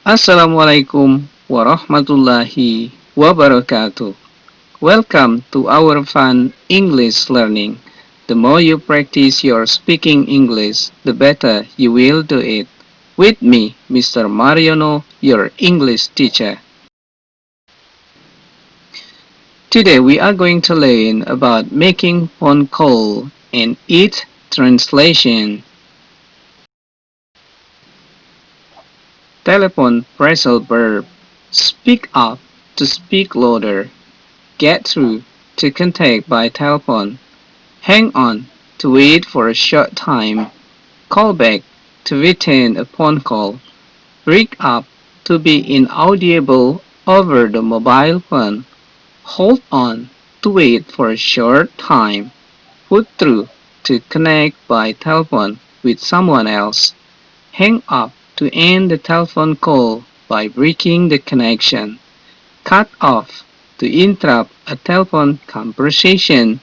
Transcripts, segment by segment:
Assalamualaikum warahmatullahi wabarakatuh. Welcome to our fun English learning. The more you practice your speaking English, the better you will do it. With me, Mr. Mariano, your English teacher. Today we are going to learn about making phone call and its translation. Telephone phrasal verb. Speak up to speak louder. Get through to contact by telephone. Hang on to wait for a short time. Call back to return a phone call. Break up to be inaudible over the mobile phone. Hold on to wait for a short time. Put through to connect by telephone with someone else. Hang up to end the telephone call by breaking the connection. Cut off to interrupt a telephone conversation.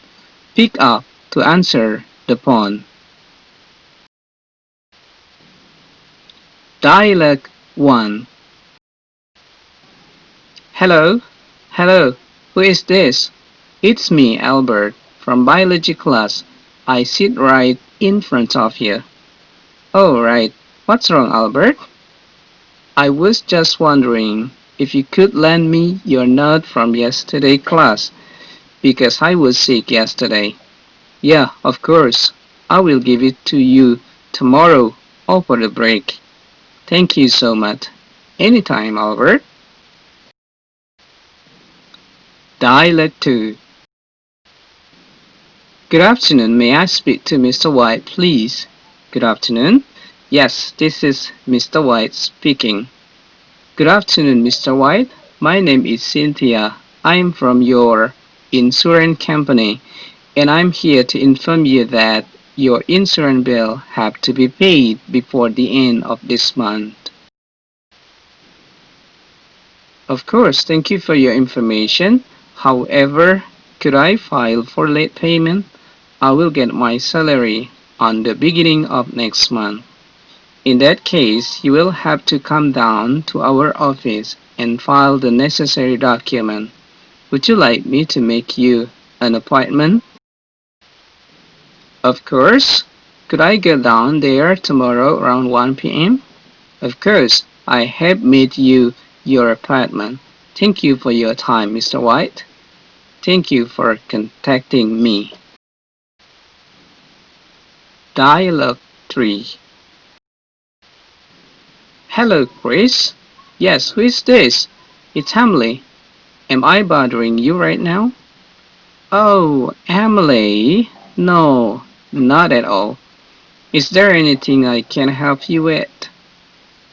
Pick up to answer the phone. Dialogue 1. Hello, hello, who is this? It's me, Albert, from biology class. I sit right in front of you. Oh, right. What's wrong, Albert? I was just wondering if you could lend me your note from yesterday's class, because I was sick yesterday. Yeah, of course. I will give it to you tomorrow over the break. Thank you so much. Anytime, Albert. Dialogue 2. Good afternoon. May I speak to Mr. White, please? Good afternoon. Yes, this is Mr. White speaking. Good afternoon, Mr. White. My name is Cynthia. I am from your insurance company, and I'm here to inform you that your insurance bill have to be paid before the end of this month. Of course, thank you for your information. However, could I file for late payment? I will get my salary on the beginning of next month. In that case, you will have to come down to our office and file the necessary document. Would you like me to make you an appointment? Of course. Could I go down there tomorrow around 1 p.m.? Of course. I have made you your appointment. Thank you for your time, Mr. White. Thank you for contacting me. Dialogue 3. Hello, Chris. Yes, who is this? It's Emily. Am I bothering you right now? Oh, Emily. No, not at all. Is there anything I can help you with?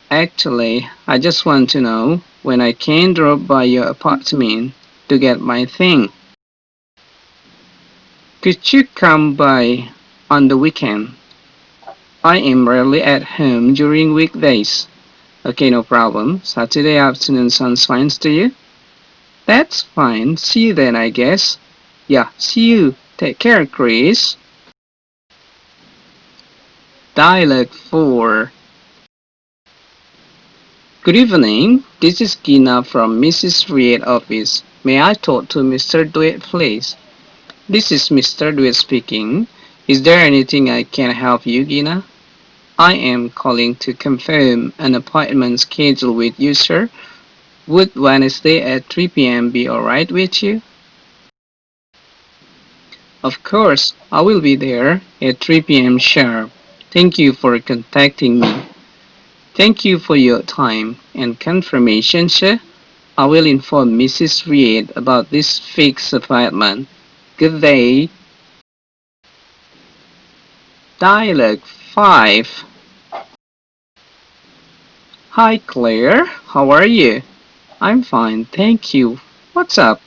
Actually, I just want to know when I can drop by your apartment to get my thing. Could you come by on the weekend? I am rarely at home during weekdays. Okay, no problem. Saturday afternoon sounds fine to you? That's fine. See you then, I guess. Yeah, see you. Take care, Chris. Dialogue 4. Good evening. This is Gina from Mrs. Reed's office. May I talk to Mr. Dweck, please? This is Mr. Dweck speaking. Is there anything I can help you, Gina? I am calling to confirm an appointment schedule with you, sir. Would Wednesday at 3 p.m. be alright with you? Of course, I will be there at 3 p.m. sharp. Thank you for contacting me. Thank you for your time and confirmation, sir. I will inform Mrs. Reed about this fixed appointment. Good day. Dialogue 5. Hi, Claire. How are you? I'm fine, thank you. What's up?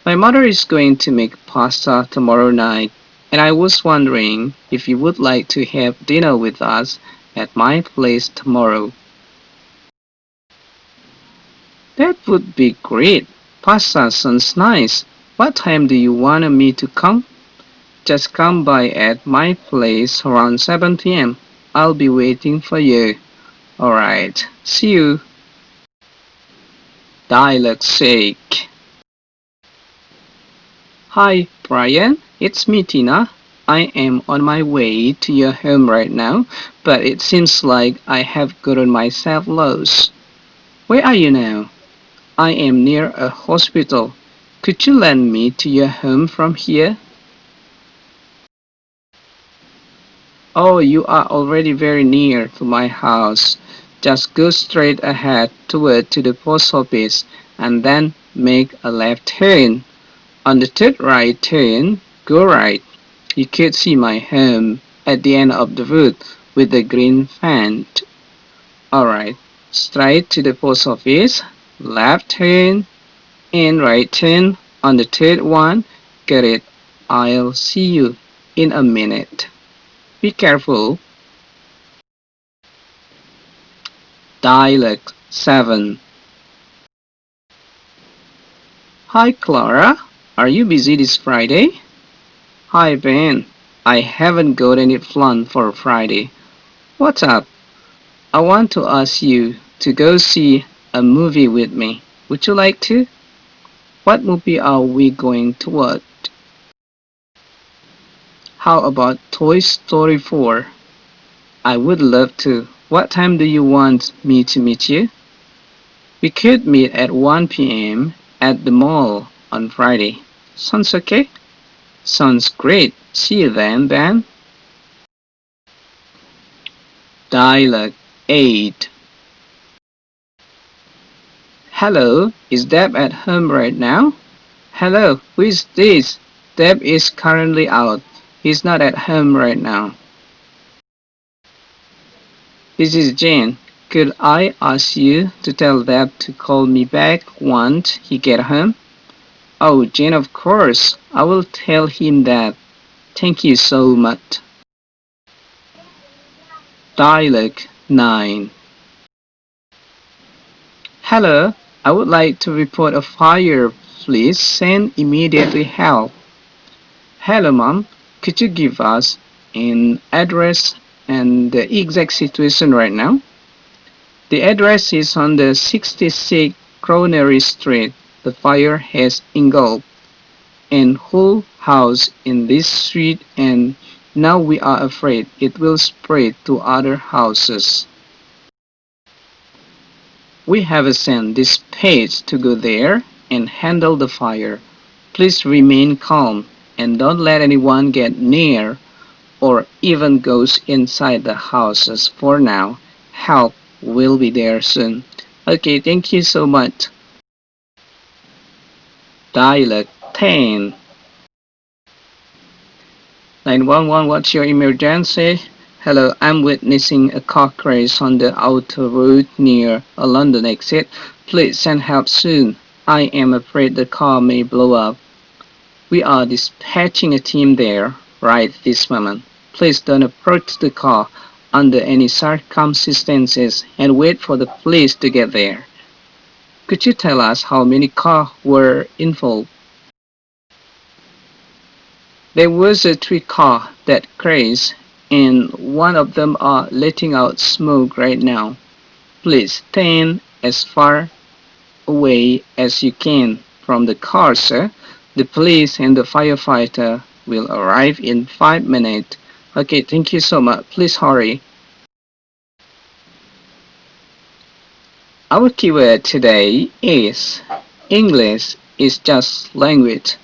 My mother is going to make pasta tomorrow night, and I was wondering if you would like to have dinner with us at my place tomorrow. That would be great. Pasta sounds nice. What time do you want me to come? Just come by at my place around 7 p.m. I'll be waiting for you. Alright, see you. Dialogue sake. Hi, Brian. It's me, Tina. I am on my way to your home right now, but it seems like I have gotten myself lost. Where are you now? I am near a hospital. Could you lend me to your home from here? Oh, you are already very near to my house. Just go straight ahead toward to the post office and then make a left turn. On the third right turn, go right. You could see my home at the end of the road with the green fence. Alright, straight to the post office, left turn, and right turn on the third one. Get it? I'll see you in a minute. Be careful. Dialogue 7. Hi Clara, are you busy this Friday? Hi Ben, I haven't got any plan for Friday. What's up? I want to ask you to go see a movie with me. Would you like to? What movie are we going to watch? How about Toy Story 4? I would love to. What time do you want me to meet you? We could meet at 1 p.m. at the mall on Friday. Sounds okay? Sounds great. See you then, Ben. Dialogue 8. Hello, is Deb at home right now? Hello, who is this? Deb is currently out. He's not at home right now. This is Jane. Could I ask you to tell Deb to call me back once he get home? Oh, Jane, of course. I will tell him that. Thank you so much. Dialogue 9. Hello, I would like to report a fire. Please send immediately help. Hello, Mom. Could you give us an address and the exact situation right now? The address is on the 66 Cronery Street. The fire has engulfed an whole house in this street and now we are afraid it will spread to other houses. We have sent dispatch to go there and handle the fire. Please remain calm and don't let anyone get near or even goes inside the houses for now. Help will be there soon. Okay, thank you so much. Dialogue 10. 911, what's your emergency? Hello, I'm witnessing a car crash on the outer road near a London exit. Please send help soon. I am afraid the car may blow up. We are dispatching a team there right this moment. Please don't approach the car under any circumstances and wait for the police to get there. Could you tell us how many cars were involved? There was a 3 car that crashed and one of them are letting out smoke right now. Please stand as far away as you can from the car, sir. The police and the firefighter will arrive in 5 minutes. Okay, thank you so much. Please hurry. Our keyword today is English is just language,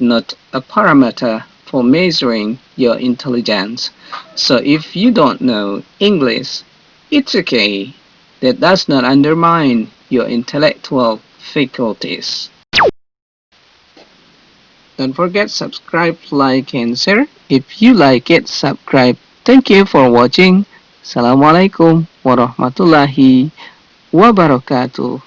not a parameter for measuring your intelligence. So if you don't know English, it's okay. That does not undermine your intellectual faculties. Don't forget subscribe, like and share. If you like it, subscribe. Thank you for watching. Assalamualaikum warahmatullahi wabarakatuh.